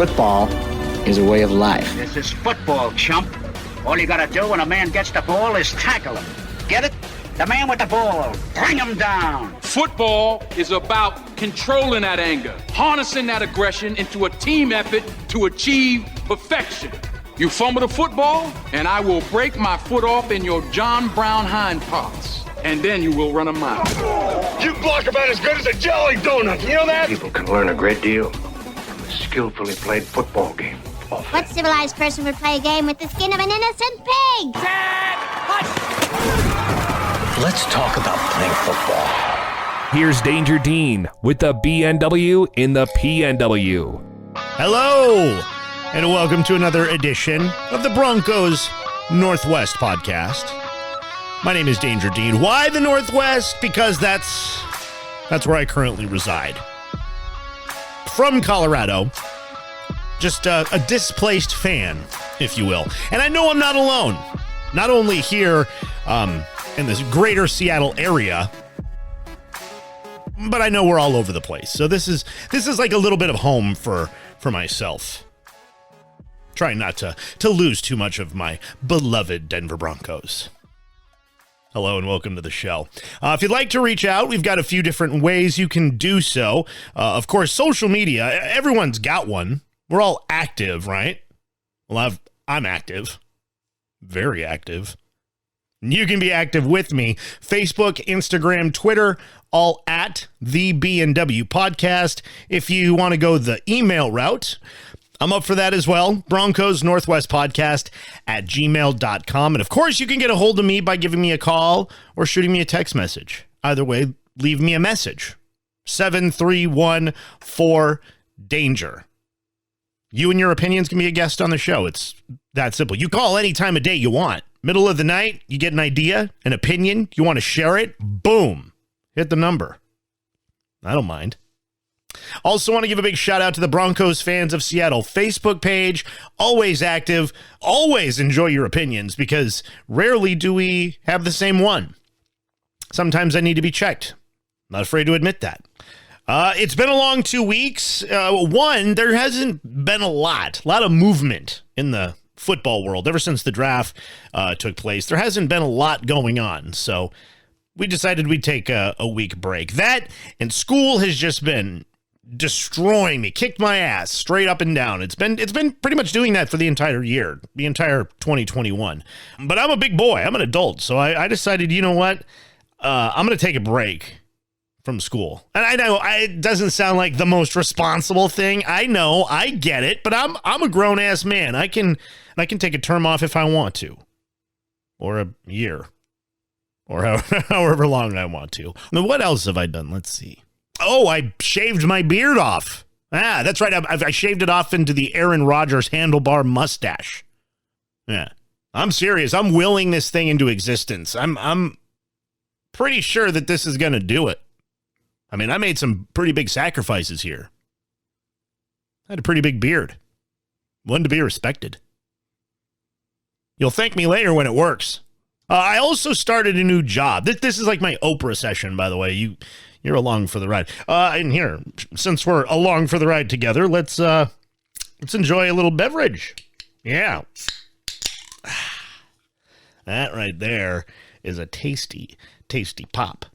Football is a way of life. This is football, chump. All you gotta do when a man gets the ball is tackle him. Get it? The man with the ball. Bring him down. Football is about controlling that anger, harnessing that aggression into a team effort to achieve perfection. You fumble the football, and I will break my foot off in your John Brown hind parts. And then you will run a mile. You block about as good as a jelly donut. You know that? People can learn a great deal from a skillfully played football game. What civilized person would play a game with the skin of an innocent pig? Dad! Let's talk about playing football. Here's Danger Dean with the BNW in the PNW. Hello, and welcome to another edition of the Broncos Northwest podcast. My name is Danger Dean. Why the Northwest? Because that's where I currently reside. From Colorado. Just a displaced fan, if you will. And I know I'm not alone. Not only here in this greater Seattle area, but I know we're all over the place. So this is like a little bit of home for myself. Trying not to lose too much of my beloved Denver Broncos. Hello and welcome to the show. If you'd like to reach out, we've got a few different ways you can do so. Of course, social media, everyone's got one. We're all active, right? Well, I'm active. Very active. You can be active with me. Facebook, Instagram, Twitter, all at the B&W Podcast. If you want to go the email route, I'm up for that as well. Broncos Northwest Podcast at gmail.com. And of course, you can get a hold of me by giving me a call or shooting me a text message. Either way, leave me a message. 731-4-DANGER. You and your opinions can be a guest on the show. It's that simple. You call any time of day you want. Middle of the night, you get an idea, an opinion, you want to share it, boom, hit the number. I don't mind. Also want to give a big shout out to the Broncos fans of Seattle Facebook page. Always active, always enjoy your opinions because rarely do we have the same one. Sometimes I need to be checked. Not afraid to admit that. It's been a long 2 weeks. There hasn't been a lot of movement in the football world ever since the draft took place. There hasn't been a lot going on, so we decided we'd take a week break. That and school has just been destroying me, kicked my ass straight up and down. It's been pretty much doing that for the entire year, the entire 2021. But I'm a big boy. I'm an adult, so I decided, you know what? I'm going to take a break from school. And I know it doesn't sound like the most responsible thing. I know, I get it, but I'm a grown ass man. I can take a term off if I want to, or a year, or however long I want to. Now, what else have I done? Let's see. Oh, I shaved my beard off. That's right. I shaved it off into the Aaron Rodgers handlebar mustache. Yeah, I'm serious. I'm willing this thing into existence. I'm pretty sure that this is going to do it. I mean, I made some pretty big sacrifices here. I had a pretty big beard. One to be respected. You'll thank me later when it works. I also started a new job. This is like my Oprah session, by the way. You're along for the ride. And here, since we're along for the ride together, let's enjoy a little beverage. Yeah. That right there is a tasty, tasty pop.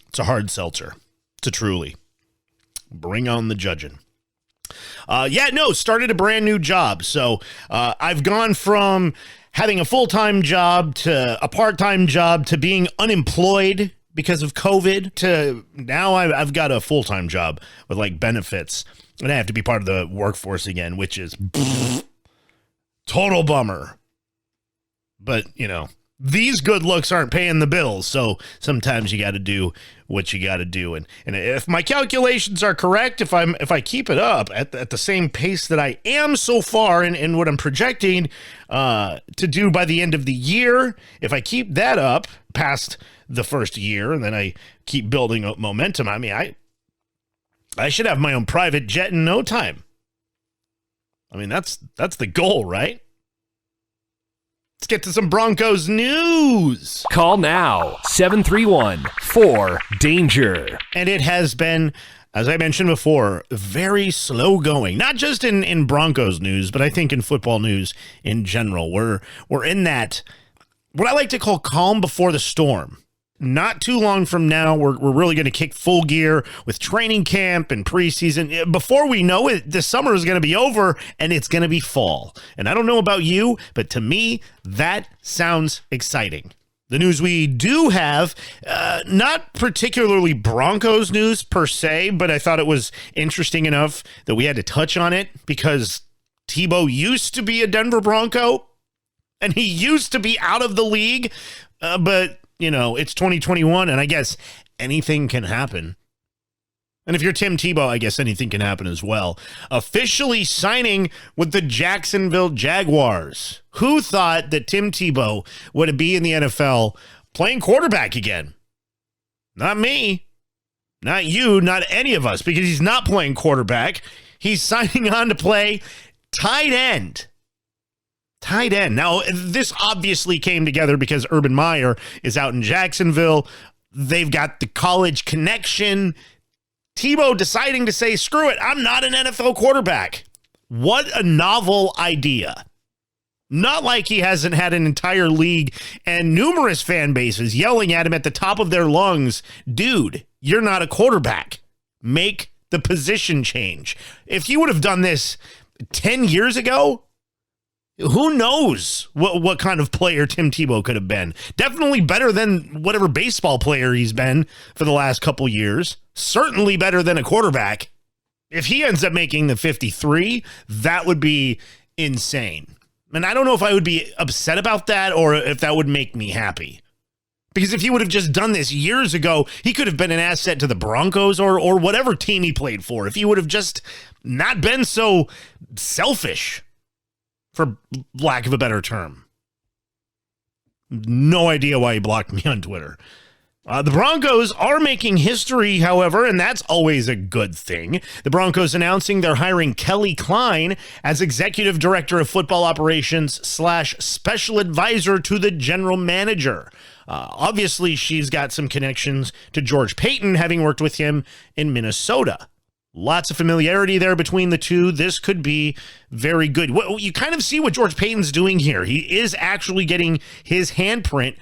It's a hard seltzer. It's a truly. Bring on the judging. Started a brand new job. So I've gone from having a full-time job to a part-time job to being unemployed because of COVID to now I've got a full-time job with like benefits and I have to be part of the workforce again, which is total bummer. But, these good looks aren't paying the bills, so sometimes you got to do what you got to do. And if my calculations are correct, if I keep it up at the same pace that I am so far, and what I'm projecting to do by the end of the year, if I keep that up past the first year, and then I keep building up momentum, I mean, I should have my own private jet in no time. I mean, that's the goal, right? Let's get to some Broncos news. Call now, 731-4-DANGER. And it has been as I mentioned before, very slow going, not just in Broncos news, but I think in football news in general. We're in that, what I like to call calm before the storm. Not too long from now, we're really going to kick full gear with training camp and preseason. Before we know it, the summer is going to be over and it's going to be fall. And I don't know about you, but to me, that sounds exciting. The news we do have, not particularly Broncos news per se, but I thought it was interesting enough that we had to touch on it because Tebow used to be a Denver Bronco and he used to be out of the league, but you know, it's 2021, and I guess anything can happen. And if you're Tim Tebow, I guess anything can happen as well. Officially signing with the Jacksonville Jaguars. Who thought that Tim Tebow would be in the NFL playing quarterback again? Not me. Not you. Not any of us, because he's not playing quarterback. He's signing on to play tight end. Tight end. Now, this obviously came together because Urban Meyer is out in Jacksonville. They've got the college connection. Tebow deciding to say, screw it, I'm not an NFL quarterback. What a novel idea. Not like he hasn't had an entire league and numerous fan bases yelling at him at the top of their lungs, dude, you're not a quarterback. Make the position change. If he would have done this 10 years ago, who knows what kind of player Tim Tebow could have been. Definitely better than whatever baseball player he's been for the last couple years. Certainly better than a quarterback. If he ends up making the 53, that would be insane. And I don't know if I would be upset about that or if that would make me happy. Because if he would have just done this years ago, he could have been an asset to the Broncos or whatever team he played for. If he would have just not been so selfish, for lack of a better term. No idea why he blocked me on Twitter. The Broncos are making history, however, and that's always a good thing. The Broncos announcing they're hiring Kelly Klein as Executive Director of Football Operations / Special Advisor to the General Manager. Obviously, she's got some connections to George Paton, having worked with him in Minnesota. Lots of familiarity there between the two. This could be very good. Well, you kind of see what George Paton's doing here. He is actually getting his handprint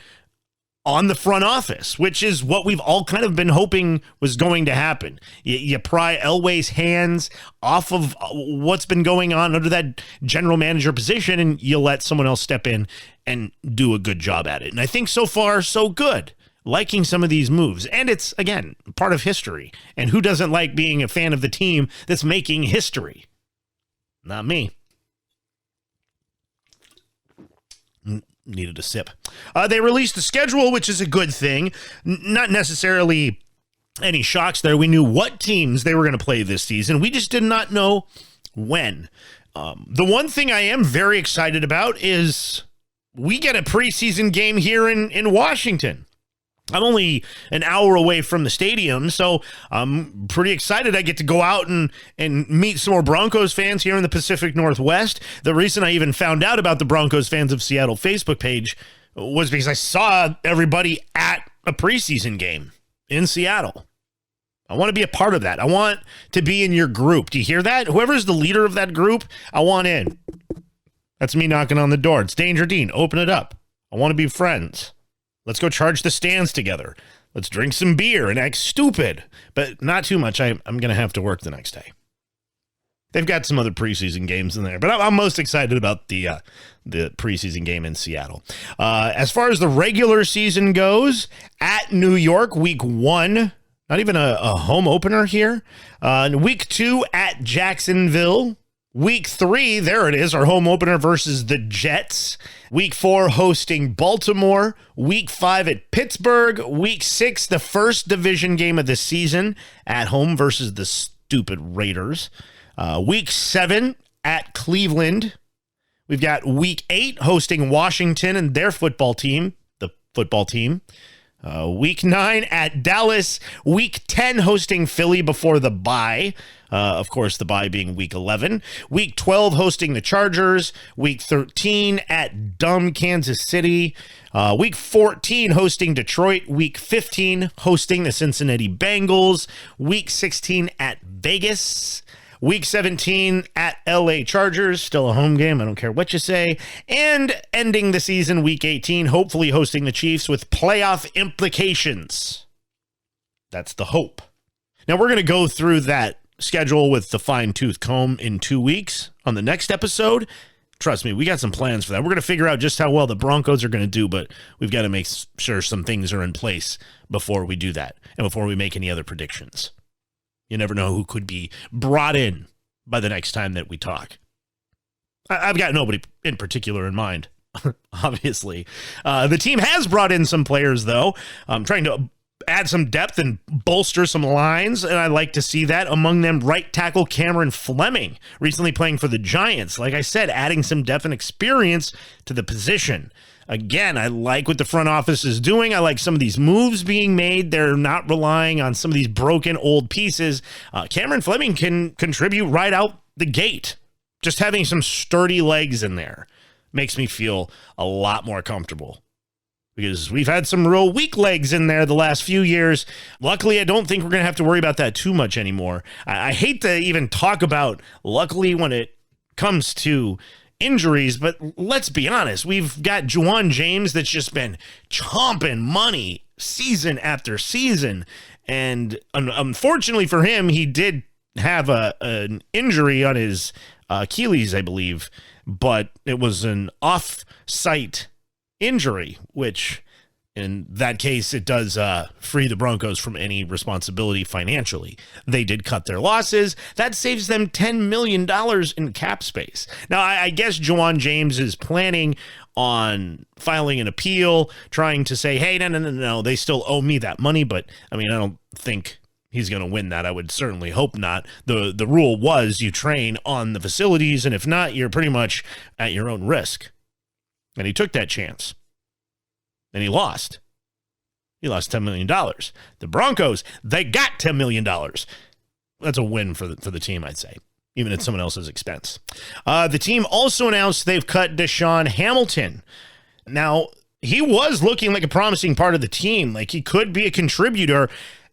on the front office, which is what we've all kind of been hoping was going to happen. You pry Elway's hands off of what's been going on under that general manager position, and you let someone else step in and do a good job at it. And I think so far, so good. Liking some of these moves. And it's, again, part of history. And who doesn't like being a fan of the team that's making history? Not me. Needed a sip. They released the schedule, which is a good thing. Not necessarily any shocks there. We knew what teams they were going to play this season. We just did not know when. The one thing I am very excited about is we get a preseason game here in Washington. I'm only an hour away from the stadium, so I'm pretty excited I get to go out and meet some more Broncos fans here in the Pacific Northwest. The reason I even found out about the Broncos Fans of Seattle Facebook page was because I saw everybody at a preseason game in Seattle. I want to be a part of that. I want to be in your group. Do you hear that? Whoever's the leader of that group, I want in. That's me knocking on the door. It's Danger Dean. Open it up. I want to be friends. Let's go charge the stands together. Let's drink some beer and act stupid, but not too much. I'm going to have to work the next day. They've got some other preseason games in there, but I'm most excited about the preseason game in Seattle. As far as the regular season goes, at New York, week 1, not even a home opener here. Week 2 at Jacksonville. Week 3, there it is, our home opener versus the Jets. Week 4, hosting Baltimore. Week 5 at Pittsburgh. Week 6, the first division game of the season at home versus the stupid Raiders. Week 7 at Cleveland. We've got Week 8 hosting Washington and their football team, the football team. Week 9 at Dallas. Week 10 hosting Philly before the bye. Of course, the bye being week 11. Week 12 hosting the Chargers. Week 13 at dumb Kansas City. Week 14 hosting Detroit. Week 15 hosting the Cincinnati Bengals. Week 16 at Vegas. Week 17 at LA Chargers, still a home game, I don't care what you say. And ending the season, week 18, hopefully hosting the Chiefs with playoff implications. That's the hope. Now we're going to go through that schedule with the fine-tooth comb in 2 weeks on the next episode. Trust me, we got some plans for that. We're going to figure out just how well the Broncos are going to do, but we've got to make sure some things are in place before we do that and before we make any other predictions. You never know who could be brought in by the next time that we talk. I've got nobody in particular in mind, obviously. The team has brought in some players, though. I'm trying to add some depth and bolster some lines, and I like to see that. Among them, right tackle Cameron Fleming, recently playing for the Giants. Like I said, adding some depth and experience to the position. Again, I like what the front office is doing. I like some of these moves being made. They're not relying on some of these broken old pieces. Cameron Fleming can contribute right out the gate. Just having some sturdy legs in there makes me feel a lot more comfortable. Because we've had some real weak legs in there the last few years. Luckily, I don't think we're going to have to worry about that too much anymore. I hate to even talk about luckily when it comes to injuries, but let's be honest, we've got Juwan James that's just been chomping money season after season, and unfortunately for him, he did have an injury on his Achilles, I believe, but it was an off-site injury, which in that case, it does free the Broncos from any responsibility financially. They did cut their losses. That saves them $10 million in cap space. Now, I guess Juwan James is planning on filing an appeal, trying to say, hey, no, they still owe me that money. But, I mean, I don't think he's going to win that. I would certainly hope not. The rule was you train on the facilities, and if not, you're pretty much at your own risk. And he took that chance. And he lost. He lost $10 million. The Broncos, they got $10 million. That's a win for the team, I'd say, even at someone else's expense. The team also announced they've cut Deshaun Hamilton. Now, he was looking like a promising part of the team. Like, he could be a contributor.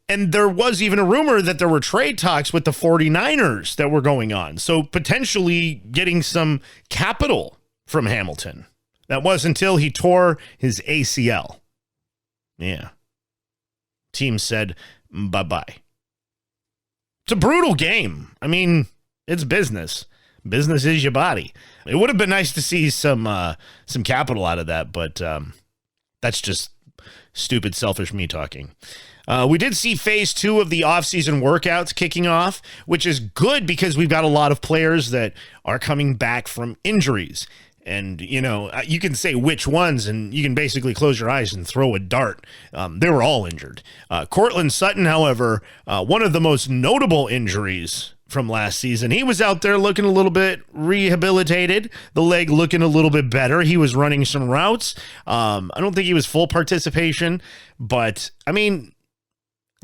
And there was even a rumor that there were trade talks with the 49ers that were going on. So potentially getting some capital from Hamilton. That was until he tore his ACL. Yeah. Team said bye-bye. It's a brutal game. I mean, it's business. Business is your body. It would have been nice to see some capital out of that, but that's just stupid, selfish me talking. We did see phase 2 of the offseason workouts kicking off, which is good because we've got a lot of players that are coming back from injuries. And, you know, you can say which ones, and you can basically close your eyes and throw a dart. They were all injured. Cortland Sutton, however, one of the most notable injuries from last season. He was out there looking a little bit rehabilitated, the leg looking a little bit better. He was running some routes. I don't think he was full participation, but, I mean,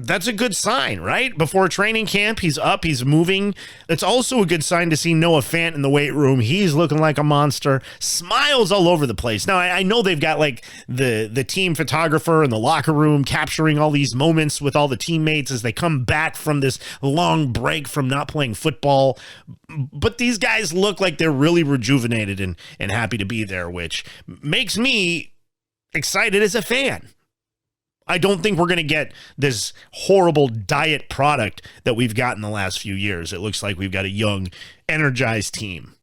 that's a good sign, right? Before training camp, he's up, he's moving. It's also a good sign to see Noah Fant in the weight room. He's looking like a monster, smiles all over the place. Now, I know they've got like the team photographer in the locker room capturing all these moments with all the teammates as they come back from this long break from not playing football. But these guys look like they're really rejuvenated and happy to be there, which makes me excited as a fan. I don't think we're going to get this horrible diet product that we've got in the last few years. It looks like we've got a young, energized team.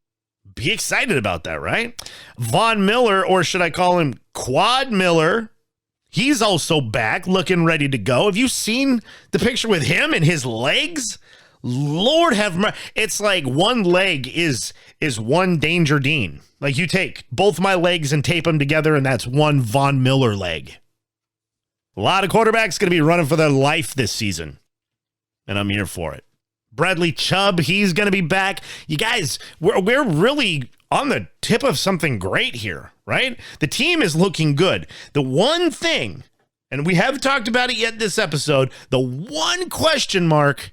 Be excited about that, right? Von Miller, or should I call him Quad Miller, he's also back, looking ready to go. Have you seen the picture with him and his legs? Lord have mercy. It's like one leg is one Danger Dean. Like you take both my legs and tape them together, and that's one Von Miller leg. A lot of quarterbacks going to be running for their life this season, and I'm here for it. Bradley Chubb, he's going to be back. You guys, we're really on the tip of something great here, right? The team is looking good. The one thing, and we haven't talked about it yet this episode, the one question mark,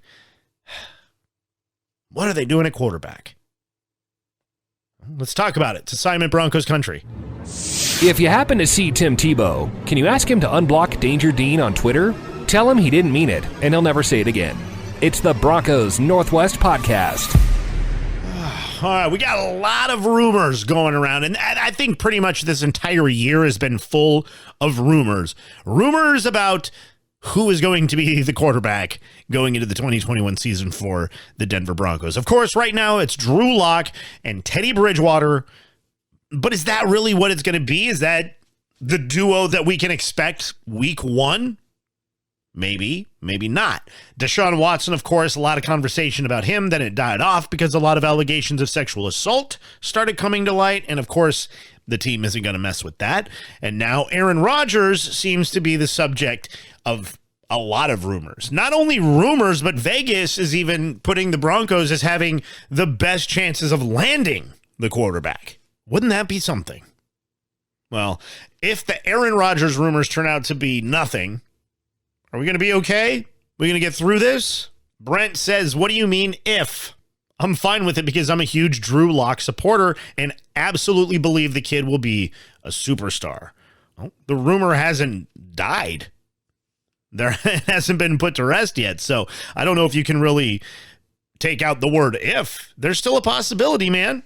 what are they doing at quarterback? Let's talk about it. It's Assignment Broncos Country. If you happen to see Tim Tebow, can you ask him to unblock Danger Dean on Twitter? Tell him he didn't mean it, and he'll never say it again. It's the Broncos Northwest Podcast. All right, we got a lot of rumors going around, and I think pretty much this entire year has been full of rumors. Rumors about who is going to be the quarterback going into the 2021 season for the Denver Broncos. Of course, right now it's Drew Lock and Teddy Bridgewater, but is that really what it's going to be? Is that the duo that we can expect week one? Maybe, maybe not. Deshaun Watson, of course, a lot of conversation about him. Then it died off because a lot of allegations of sexual assault started coming to light. And of course, the team isn't going to mess with that. And now Aaron Rodgers seems to be the subject of a lot of rumors. Not only rumors, but Vegas is even putting the Broncos as having the best chances of landing the quarterback. Wouldn't that be something? Well, if the Aaron Rodgers rumors turn out to be nothing, are we going to be okay? We're going to get through this? Brent says, what do you mean if? I'm fine with it because I'm a huge Drew Lock supporter and absolutely believe the kid will be a superstar. Well, the rumor hasn't died. There hasn't been put to rest yet. So I don't know if you can really take out the word if. There's still a possibility, man.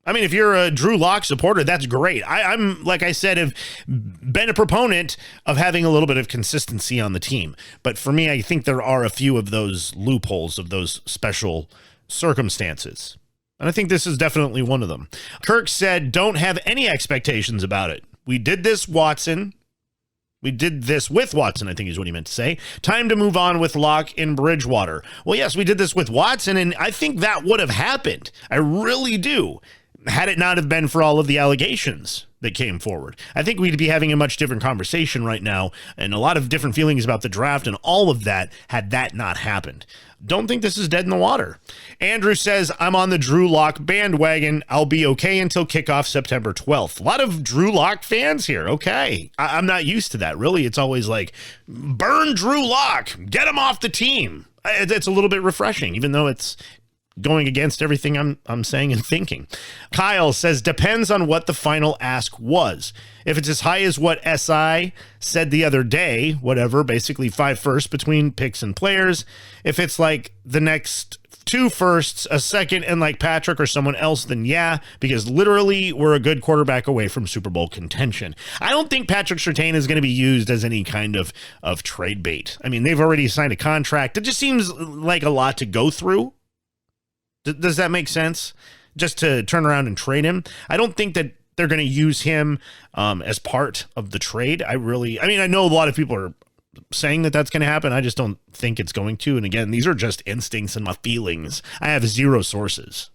I mean, if you're a Drew Lock supporter, that's great. I'm, like I said, have been a proponent of having a little bit of consistency on the team. But for me, I think there are a few of those loopholes, of those special circumstances. And I think this is definitely one of them. Kirk said, don't have any expectations about it. We did this, Watson. We did this with Watson, I think is what he meant to say. Time to move on with Locke in Bridgewater. Well, yes, we did this with Watson, and I think that would have happened. I really do. Had it not have been for all of the allegations that came forward. I think we'd be having a much different conversation right now and a lot of different feelings about the draft and all of that had that not happened. Don't think this is dead in the water. Andrew says, I'm on the Drew Lock bandwagon. I'll be okay until kickoff September 12th. A lot of Drew Lock fans here. Okay. I'm not used to that. Really, it's always like, burn Drew Lock. Get him off the team. It's a little bit refreshing, even though it's going against everything I'm saying and thinking. Kyle says, depends on what the final ask was. If it's as high as what SI said the other day, whatever, basically 5 firsts between picks and players. If it's like the next 2 firsts, a second, and like Patrick or someone else, then yeah, because literally we're a good quarterback away from Super Bowl contention. I don't think Patrick Surtain is going to be used as any kind of trade bait. I mean, they've already signed a contract. It just seems like a lot to go through. Does that make sense? Just to turn around and trade him? I don't think that they're going to use him as part of the trade. I know a lot of people are saying that that's going to happen. I just don't think it's going to. And again, these are just instincts and my feelings. I have 0 sources.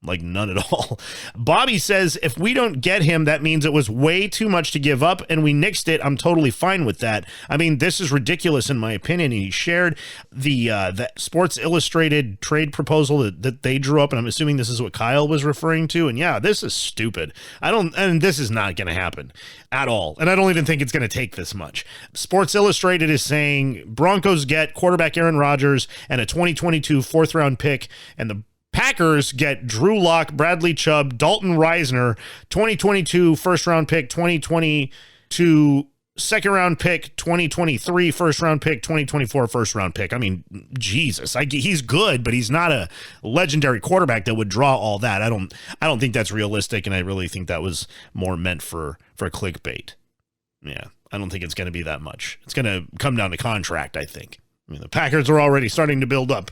Like none at all. Bobby says, if we don't get him, that means it was way too much to give up and we nixed it. I'm totally fine with that. I mean, this is ridiculous in my opinion. And he shared the Sports Illustrated trade proposal that they drew up. And I'm assuming this is what Kyle was referring to. And yeah, this is stupid. And this is not going to happen at all. And I don't even think it's going to take this much. Sports Illustrated is saying Broncos get quarterback Aaron Rodgers and a 2022 4th round pick, and the Packers get Drew Lock, Bradley Chubb, Dalton Reisner, 2022 first-round pick, 2022 second-round pick, 2023 first-round pick, 2024 first-round pick. I mean, Jesus, he's good, but he's not a legendary quarterback that would draw all that. I don't think that's realistic, and I really think that was more meant for clickbait. Yeah, I don't think it's going to be that much. It's going to come down to contract, I think. I mean, the Packers are already starting to build up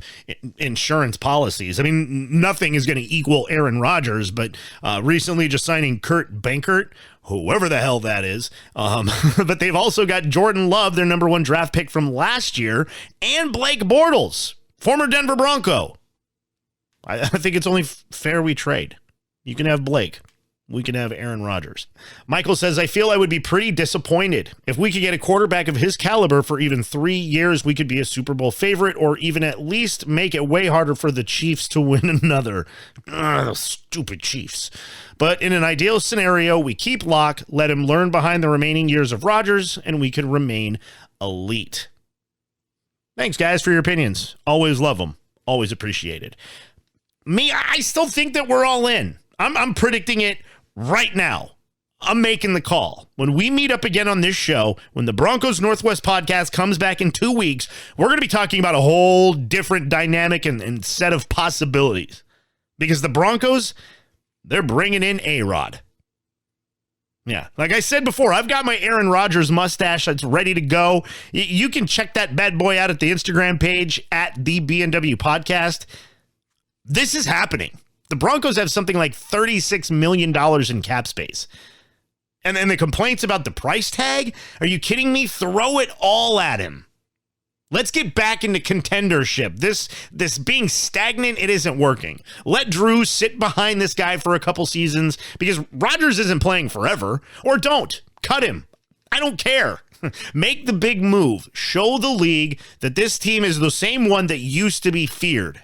insurance policies. I mean, nothing is going to equal Aaron Rodgers, but recently just signing Kurt Benkert, whoever the hell that is. But they've also got Jordan Love, their number 1 draft pick from last year, and Blake Bortles, former Denver Bronco. I think it's only fair we trade. You can have Blake. we can have Aaron Rodgers. Michael says, I feel I would be pretty disappointed. If we could get a quarterback of his caliber for even 3 years, we could be a Super Bowl favorite or even at least make it way harder for the Chiefs to win another. Those stupid Chiefs. But in an ideal scenario, we keep Locke, let him learn behind the remaining years of Rodgers, and we could remain elite. Thanks, guys, for your opinions. Always love them. Always appreciated. Me, I still think that we're all in. I'm predicting it right now. I'm making the call. When we meet up again on this show, when the Broncos Northwest podcast comes back in 2 weeks, we're going to be talking about a whole different dynamic and set of possibilities. Because the Broncos, they're bringing in A-Rod. Yeah, like I said before, I've got my Aaron Rodgers mustache that's ready to go. You can check that bad boy out at the Instagram page at the B&W Podcast. This is happening. The Broncos have something like $36 million in cap space. And then the complaints about the price tag? Are you kidding me? Throw it all at him. Let's get back into contendership. This being stagnant, it isn't working. Let Drew sit behind this guy for a couple seasons because Rodgers isn't playing forever. Or don't. Cut him. I don't care. Make the big move. Show the league that this team is the same one that used to be feared.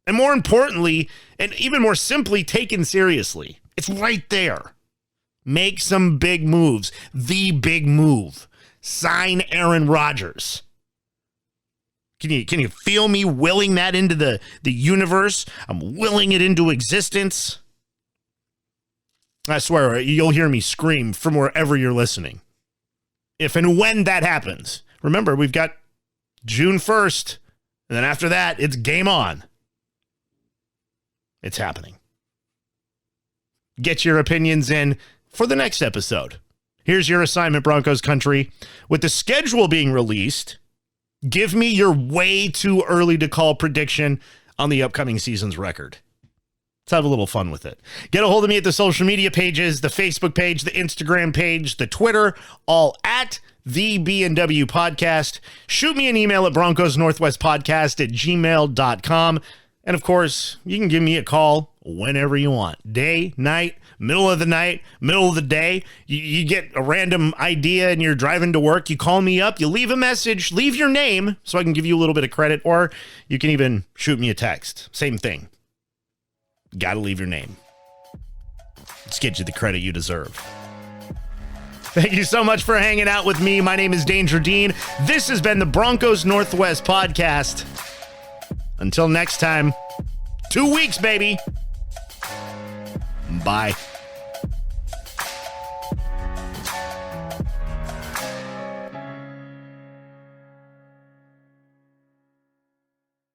And more importantly, and even more simply, taken seriously. It's right there. Make some big moves. The big move. Sign Aaron Rodgers. Can you feel me willing that into the universe? I'm willing it into existence. I swear, you'll hear me scream from wherever you're listening. If and when that happens. Remember, we've got June 1st, and then after that, it's game on. It's happening. Get your opinions in for the next episode. Here's your assignment, Broncos Country. With the schedule being released, give me your way too early to call prediction on the upcoming season's record. Let's have a little fun with it. Get a hold of me at the social media pages, the Facebook page, the Instagram page, the Twitter, all at the B&W Podcast. Shoot me an email at broncosnorthwestpodcast@gmail.com. And of course, you can give me a call whenever you want. Day, night, middle of the night, middle of the day. You get a random idea and you're driving to work. You call me up, you leave a message, leave your name so I can give you a little bit of credit. Or you can even shoot me a text. Same thing. Got to leave your name. Let's get you the credit you deserve. Thank you so much for hanging out with me. My name is Danger Dean. This has been the Broncos Northwest Podcast. Until next time, 2 weeks, baby. Bye.